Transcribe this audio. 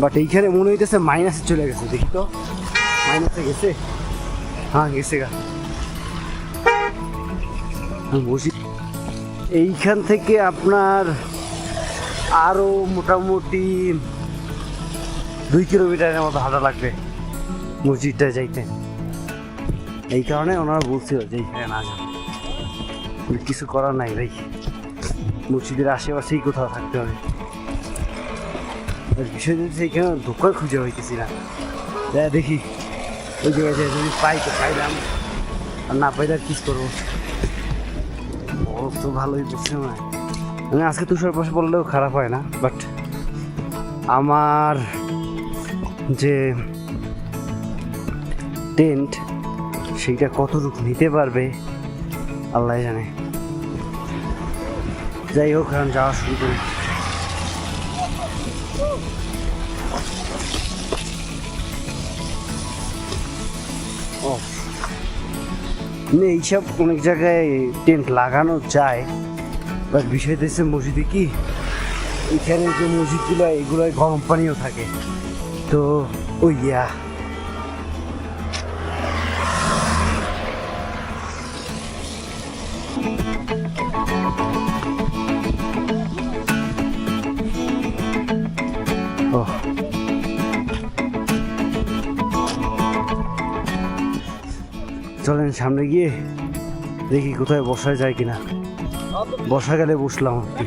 But এইখানে মনে হইতেছে মাইনাসে চলে গেছে, দেখি তো মাইনাসে গেছে। হ্যাঁ গেছে গা। বসি এইখান থেকে আপনার আরো মোটামুটি 2 কিলোমিটারের মতো হাঁটা লাগবে মসজিদটা যাইতে। এই কারণে ওনারা বলছিল যে এইখানে না যান, কিছু করার নাই ভাই, মসজিদের আশেপাশেই কোথাও থাকতে হবে। বিষয় হচ্ছে এইখানে দোকান খুঁজে হইতেছি না, দেখি ওই জায়গায় যদি পাই তো পাইলাম, আর না পাইলে আর কিছু করবো। বরফ তো ভালোই পড়ছে না, মানে আজকে তুষার পাশে বললেও খারাপ হয় না, বাট আমার যে টেন্ট সেইটা কতটুকু নিতে পারবে আল্লাহ জানে। যাই হোক এখন যাওয়া শুরু করি। এইসব অনেক জায়গায় টেন্ট লাগানো যায়, বাট বিষয় হচ্ছে মসজিদে কি এখানে যে মসজিদগুলো এগুলোয় গরম পানিও থাকে, তো ওই চলেন সামনে গিয়ে দেখি কোথায় বসা যায় কিনা। বসা গেলে বসলাম আর কি।